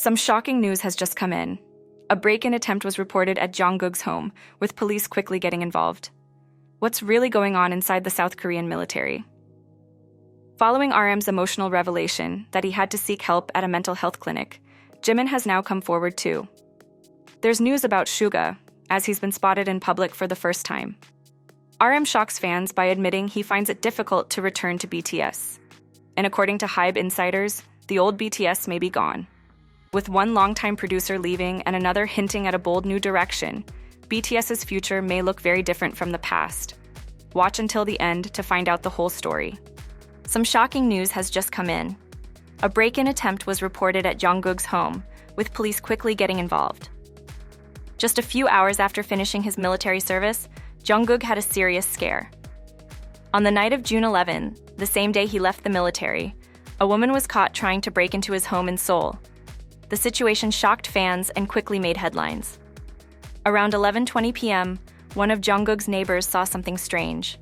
Some shocking news has just come in. A break-in attempt was reported at Jungkook's home, with police quickly getting involved. What's really going on inside the South Korean military? Following RM's emotional revelation that he had to seek help at a mental health clinic, Jimin has now come forward too. There's news about Suga, as he's been spotted in public for the first time. RM shocks fans by admitting he finds it difficult to return to BTS. And according to HYBE insiders, the old BTS may be gone. With one longtime producer leaving and another hinting at a bold new direction, BTS's future may look very different from the past. Watch until the end to find out the whole story. Some shocking news has just come in. A break-in attempt was reported at Jungkook's home, with police quickly getting involved. Just a few hours after finishing his military service, Jungkook had a serious scare. On the night of June 11, the same day he left the military, a woman was caught trying to break into his home in Seoul. The situation shocked fans and quickly made headlines. Around 11:20 p.m., one of Jungkook's neighbors saw something strange.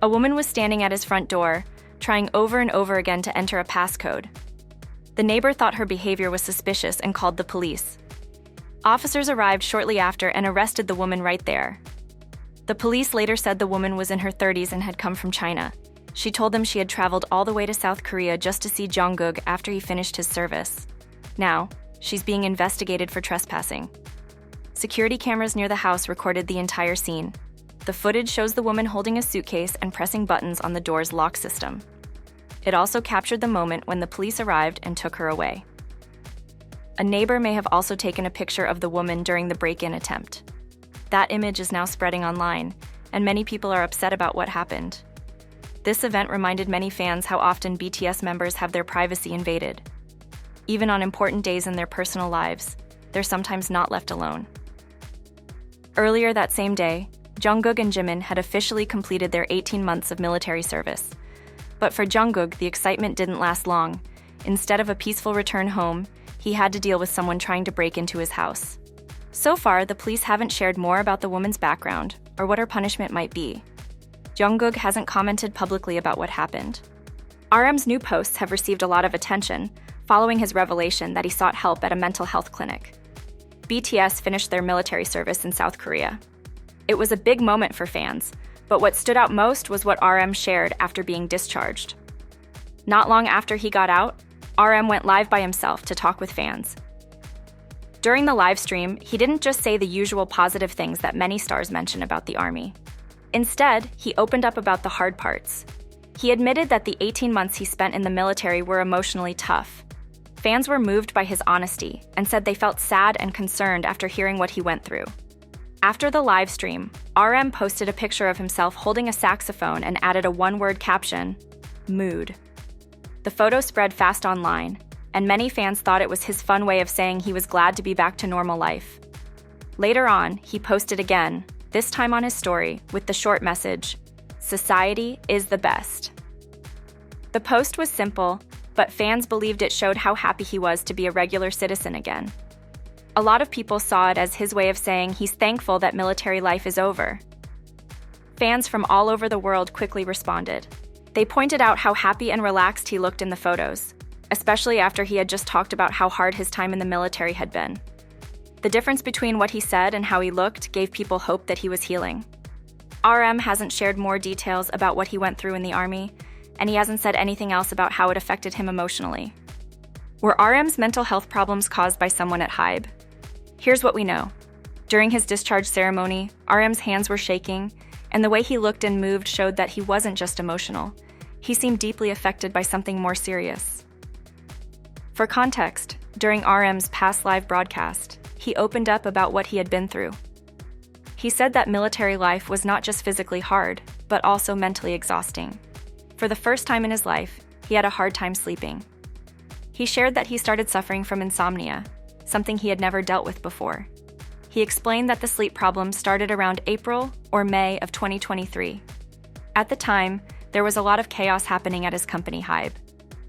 A woman was standing at his front door, trying over and over again to enter a passcode. The neighbor thought her behavior was suspicious and called the police. Officers arrived shortly after and arrested the woman right there. The police later said the woman was in her 30s and had come from China. She told them she had traveled all the way to South Korea just to see Jungkook after he finished his service. Now, she's being investigated for trespassing. Security cameras near the house recorded the entire scene. The footage shows the woman holding a suitcase and pressing buttons on the door's lock system. It also captured the moment when the police arrived and took her away. A neighbor may have also taken a picture of the woman during the break-in attempt. That image is now spreading online, and many people are upset about what happened. This event reminded many fans how often BTS members have their privacy invaded. Even on important days in their personal lives, they're sometimes not left alone. Earlier that same day, Jungkook and Jimin had officially completed their 18 months of military service. But for Jungkook, the excitement didn't last long. Instead of a peaceful return home, he had to deal with someone trying to break into his house. So far, the police haven't shared more about the woman's background or what her punishment might be. Jungkook hasn't commented publicly about what happened. RM's new posts have received a lot of attention following his revelation that he sought help at a mental health clinic. BTS finished their military service in South Korea. It was a big moment for fans, but what stood out most was what RM shared after being discharged. Not long after he got out, RM went live by himself to talk with fans. During the live stream, he didn't just say the usual positive things that many stars mention about the army. Instead, he opened up about the hard parts. He admitted that the 18 months he spent in the military were emotionally tough. Fans were moved by his honesty and said they felt sad and concerned after hearing what he went through. After the live stream, RM posted a picture of himself holding a saxophone and added a one-word caption, "Mood." The photo spread fast online, and many fans thought it was his fun way of saying he was glad to be back to normal life. Later on, he posted again, this time on his story, with the short message, "Society is the best." The post was simple, but fans believed it showed how happy he was to be a regular citizen again. A lot of people saw it as his way of saying he's thankful that military life is over. Fans from all over the world quickly responded. They pointed out how happy and relaxed he looked in the photos, especially after he had just talked about how hard his time in the military had been. The difference between what he said and how he looked gave people hope that he was healing. RM hasn't shared more details about what he went through in the army, and he hasn't said anything else about how it affected him emotionally. Were RM's mental health problems caused by someone at HYBE? Here's what we know. During his discharge ceremony, RM's hands were shaking, and the way he looked and moved showed that he wasn't just emotional. He seemed deeply affected by something more serious. For context, during RM's past live broadcast, he opened up about what he had been through. He said that military life was not just physically hard, but also mentally exhausting. For the first time in his life, he had a hard time sleeping. He shared that he started suffering from insomnia, something he had never dealt with before. He explained that the sleep problem started around April or May of 2023. At the time, there was a lot of chaos happening at his company HYBE.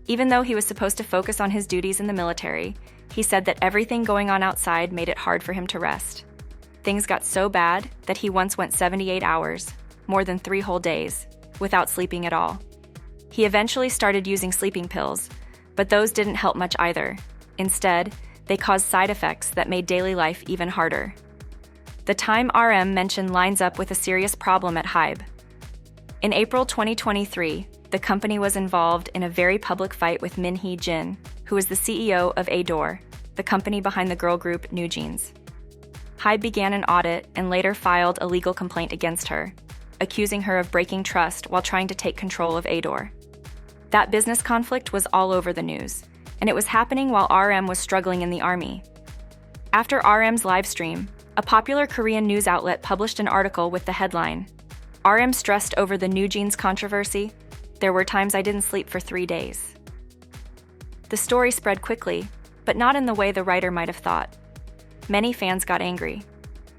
Even though he was supposed to focus on his duties in the military, he said that everything going on outside made it hard for him to rest. Things got so bad that he once went 78 hours, more than 3 whole days, without sleeping at all. He eventually started using sleeping pills, but those didn't help much either. Instead, they caused side effects that made daily life even harder. The time RM mentioned lines up with a serious problem at HYBE. In April 2023, the company was involved in a very public fight with Jin, who is the CEO of Adore, the company behind the girl group New Jeans. HYBE began an audit and later filed a legal complaint against her, accusing her of breaking trust while trying to take control of Adore. That business conflict was all over the news, and it was happening while RM was struggling in the army. After RM's live stream, a popular Korean news outlet published an article with the headline, "RM stressed over the New Jeans controversy. There were times I didn't sleep for 3 days." The story spread quickly, but not in the way the writer might have thought. Many fans got angry.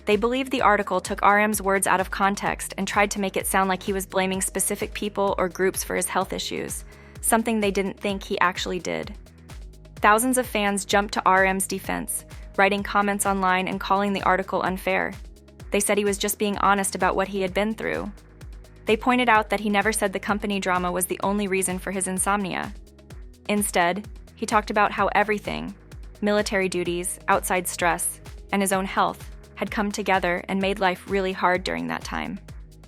They believed the article took RM's words out of context and tried to make it sound like he was blaming specific people or groups for his health issues, something they didn't think he actually did. Thousands of fans jumped to RM's defense, writing comments online and calling the article unfair. They said he was just being honest about what he had been through. They pointed out that he never said the company drama was the only reason for his insomnia. Instead, he talked about how everything, military duties, outside stress, and his own health, had come together and made life really hard during that time.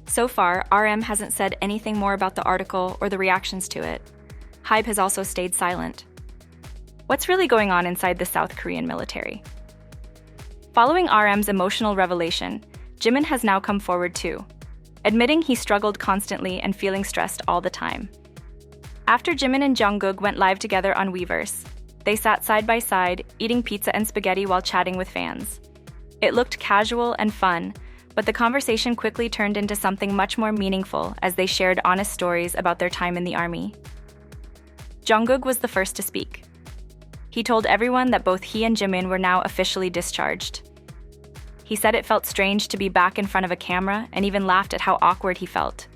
So far, RM hasn't said anything more about the article or the reactions to it. HYBE has also stayed silent. What's really going on inside the South Korean military? Following RM's emotional revelation, Jimin has now come forward too, admitting he struggled constantly and feeling stressed all the time. After Jimin and Jungkook went live together on Weverse, they sat side by side, eating pizza and spaghetti while chatting with fans. It looked casual and fun, but the conversation quickly turned into something much more meaningful as they shared honest stories about their time in the army. Jungkook was the first to speak. He told everyone that both he and Jimin were now officially discharged. He said it felt strange to be back in front of a camera and even laughed at how awkward he felt.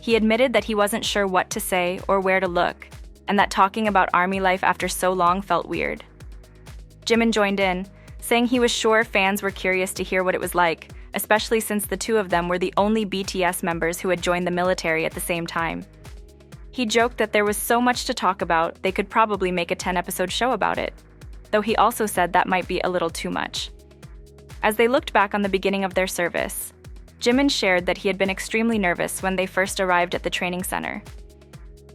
He admitted that he wasn't sure what to say or where to look, and that talking about army life after so long felt weird. Jimin joined in, saying he was sure fans were curious to hear what it was like, especially since the two of them were the only BTS members who had joined the military at the same time. He joked that there was so much to talk about, they could probably make a 10-episode show about it, though he also said that might be a little too much. As they looked back on the beginning of their service, Jimin shared that he had been extremely nervous when they first arrived at the training center.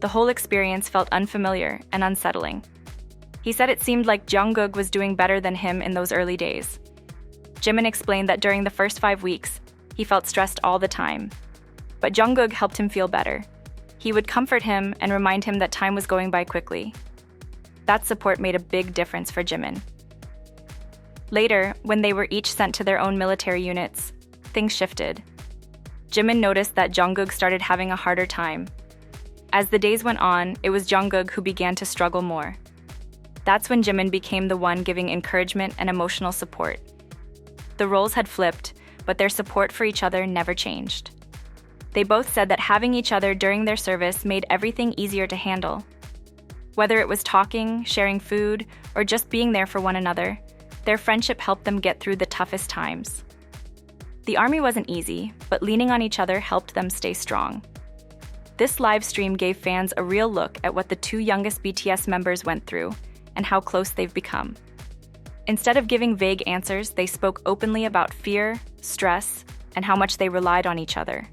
The whole experience felt unfamiliar and unsettling. He said it seemed like Jungkook was doing better than him in those early days. Jimin explained that during the first 5 weeks, he felt stressed all the time. But Jungkook helped him feel better. He would comfort him and remind him that time was going by quickly. That support made a big difference for Jimin. Later, when they were each sent to their own military units, things shifted. Jimin noticed that Jungkook started having a harder time. As the days went on, it was Jungkook who began to struggle more. That's when Jimin became the one giving encouragement and emotional support. The roles had flipped, but their support for each other never changed. They both said that having each other during their service made everything easier to handle. Whether it was talking, sharing food, or just being there for one another, their friendship helped them get through the toughest times. The army wasn't easy, but leaning on each other helped them stay strong. This live stream gave fans a real look at what the two youngest BTS members went through and how close they've become. Instead of giving vague answers, they spoke openly about fear, stress, and how much they relied on each other.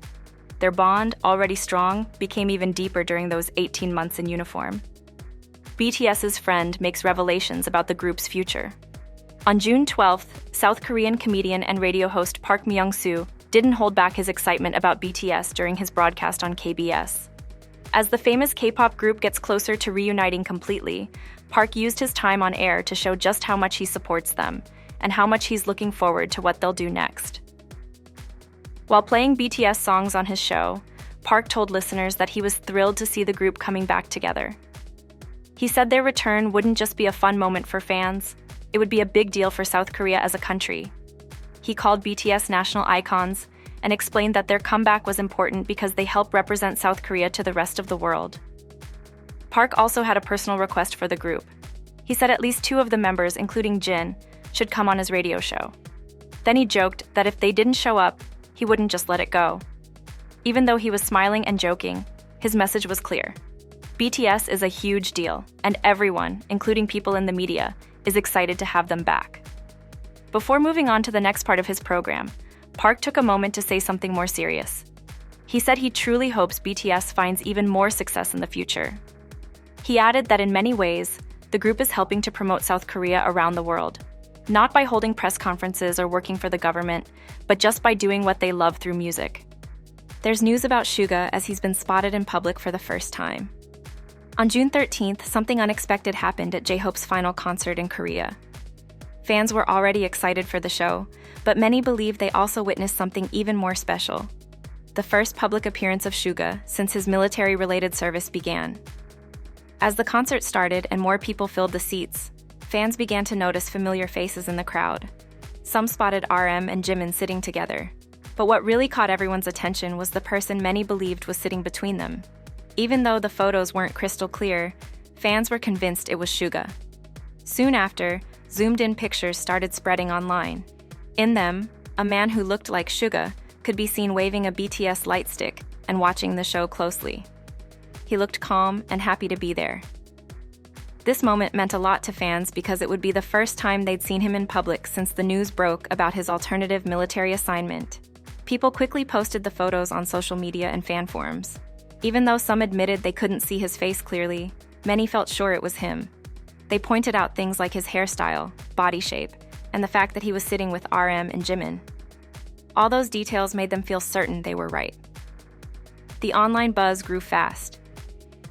Their bond, already strong, became even deeper during those 18 months in uniform. BTS's friend makes revelations about the group's future. On June 12th, South Korean comedian and radio host Park Myung-soo didn't hold back his excitement about BTS during his broadcast on KBS. As the famous K-pop group gets closer to reuniting completely, Park used his time on air to show just how much he supports them and how much he's looking forward to what they'll do next. While playing BTS songs on his show, Park told listeners that he was thrilled to see the group coming back together. He said their return wouldn't just be a fun moment for fans, it would be a big deal for South Korea as a country. He called BTS national icons and explained that their comeback was important because they help represent South Korea to the rest of the world. Park also had a personal request for the group. He said at least 2 of the members, including Jin, should come on his radio show. Then he joked that if they didn't show up, he wouldn't just let it go. Even though he was smiling and joking, his message was clear. BTS is a huge deal, and everyone, including people in the media, is excited to have them back. Before moving on to the next part of his program, Park took a moment to say something more serious. He said he truly hopes BTS finds even more success in the future. He added that in many ways, the group is helping to promote South Korea around the world, not by holding press conferences or working for the government, but just by doing what they love through music. There's news about Suga as he's been spotted in public for the first time. On June 13th, something unexpected happened at J-Hope's final concert in Korea. Fans were already excited for the show, but many believe they also witnessed something even more special: the first public appearance of Suga since his military-related service began. As the concert started and more people filled the seats, fans began to notice familiar faces in the crowd. Some spotted RM and Jimin sitting together. But what really caught everyone's attention was the person many believed was sitting between them. Even though the photos weren't crystal clear, fans were convinced it was Suga. Soon after, zoomed-in pictures started spreading online. In them, a man who looked like Suga could be seen waving a BTS light stick and watching the show closely. He looked calm and happy to be there. This moment meant a lot to fans because it would be the first time they'd seen him in public since the news broke about his alternative military assignment. People quickly posted the photos on social media and fan forums. Even though some admitted they couldn't see his face clearly, many felt sure it was him. They pointed out things like his hairstyle, body shape, and the fact that he was sitting with RM and Jimin. All those details made them feel certain they were right. The online buzz grew fast.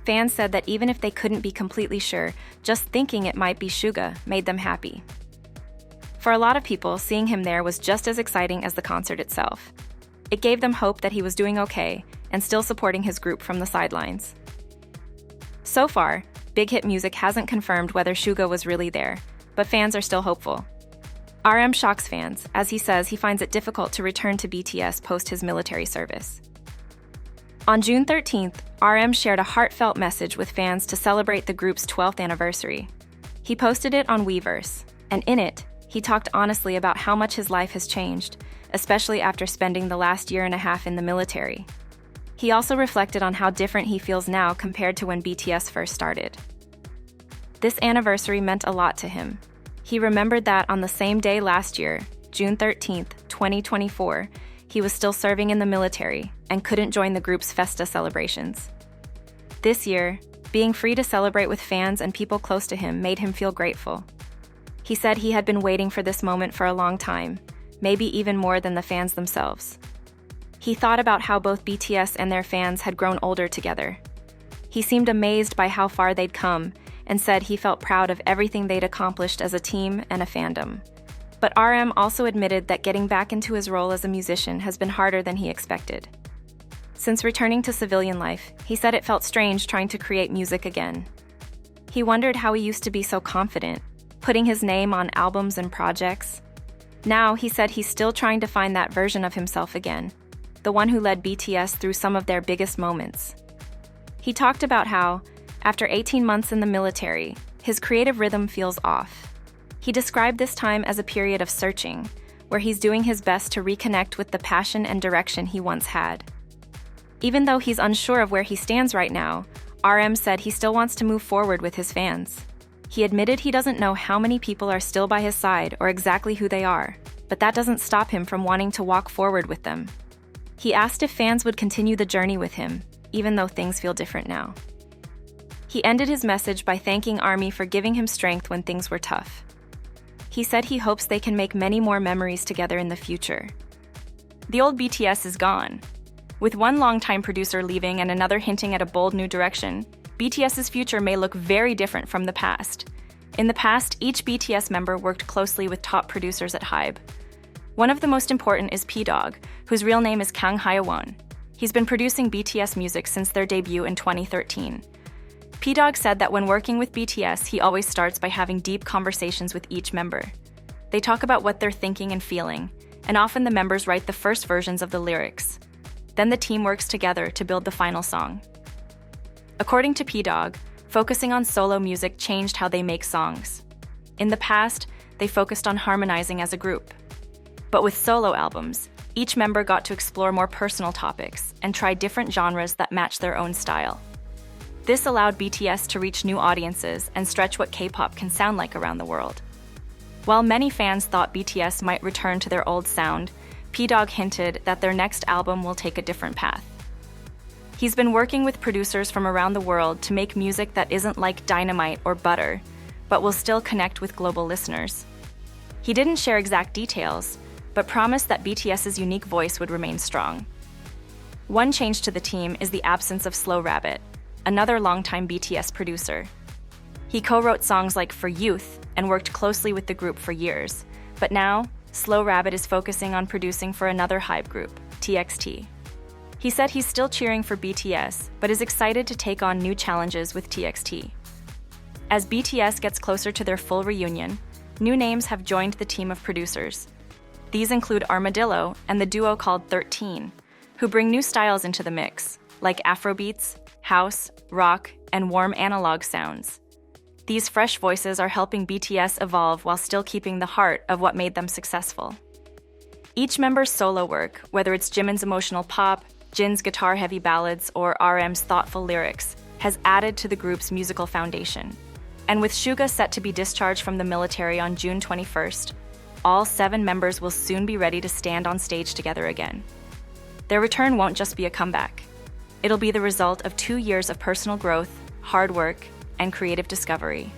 Fans said that even if they couldn't be completely sure, just thinking it might be Suga made them happy. For a lot of people, seeing him there was just as exciting as the concert itself. It gave them hope that he was doing okay and still supporting his group from the sidelines. So far, Big Hit Music hasn't confirmed whether Suga was really there, but fans are still hopeful. RM shocks fans, as he says he finds it difficult to return to BTS post his military service. On June 13th, RM shared a heartfelt message with fans to celebrate the group's 12th anniversary. He posted it on Weverse, and in it, he talked honestly about how much his life has changed, especially after spending the last year and a half in the military. He also reflected on how different he feels now compared to when BTS first started. This anniversary meant a lot to him. He remembered that on the same day last year, June 13th, 2024, he was still serving in the military and couldn't join the group's Festa celebrations. This year, being free to celebrate with fans and people close to him made him feel grateful. He said he had been waiting for this moment for a long time, maybe even more than the fans themselves. He thought about how both BTS and their fans had grown older together. He seemed amazed by how far they'd come and said he felt proud of everything they'd accomplished as a team and a fandom. But RM also admitted that getting back into his role as a musician has been harder than he expected. Since returning to civilian life, he said it felt strange trying to create music again. He wondered how he used to be so confident, putting his name on albums and projects. Now, he said he's still trying to find that version of himself again, the one who led BTS through some of their biggest moments. He talked about how, after 18 months in the military, his creative rhythm feels off. He described this time as a period of searching, where he's doing his best to reconnect with the passion and direction he once had. Even though he's unsure of where he stands right now, RM said he still wants to move forward with his fans. He admitted he doesn't know how many people are still by his side or exactly who they are, but that doesn't stop him from wanting to walk forward with them. He asked if fans would continue the journey with him, even though things feel different now. He ended his message by thanking ARMY for giving him strength when things were tough. He said he hopes they can make many more memories together in the future. The old BTS is gone. With one longtime producer leaving and another hinting at a bold new direction, BTS's future may look very different from the past. In the past, each BTS member worked closely with top producers at HYBE. One of the most important is P-Dog, whose real name is Kang Hae-won. He's been producing BTS music since their debut in 2013. P-Dog said that when working with BTS, he always starts by having deep conversations with each member. They talk about what they're thinking and feeling, and often the members write the first versions of the lyrics. Then the team works together to build the final song. According to P-Dog, focusing on solo music changed how they make songs. In the past, they focused on harmonizing as a group. But with solo albums, each member got to explore more personal topics and try different genres that match their own style. This allowed BTS to reach new audiences and stretch what K-pop can sound like around the world. While many fans thought BTS might return to their old sound, P-Dog hinted that their next album will take a different path. He's been working with producers from around the world to make music that isn't like Dynamite or Butter, but will still connect with global listeners. He didn't share exact details, but promised that BTS's unique voice would remain strong. One change to the team is the absence of Slow Rabbit, another longtime BTS producer. He co-wrote songs like For Youth and worked closely with the group for years, but now, Slow Rabbit is focusing on producing for another HYBE group, TXT. He said he's still cheering for BTS, but is excited to take on new challenges with TXT. As BTS gets closer to their full reunion, new names have joined the team of producers. These include Armadillo and the duo called 13, who bring new styles into the mix, like Afrobeats, house, rock, and warm analog sounds. These fresh voices are helping BTS evolve while still keeping the heart of what made them successful. Each member's solo work, whether it's Jimin's emotional pop, Jin's guitar-heavy ballads, or RM's thoughtful lyrics, has added to the group's musical foundation. And with Suga set to be discharged from the military on June 21st, all 7 members will soon be ready to stand on stage together again. Their return won't just be a comeback. It'll be the result of 2 years of personal growth, hard work, and creative discovery.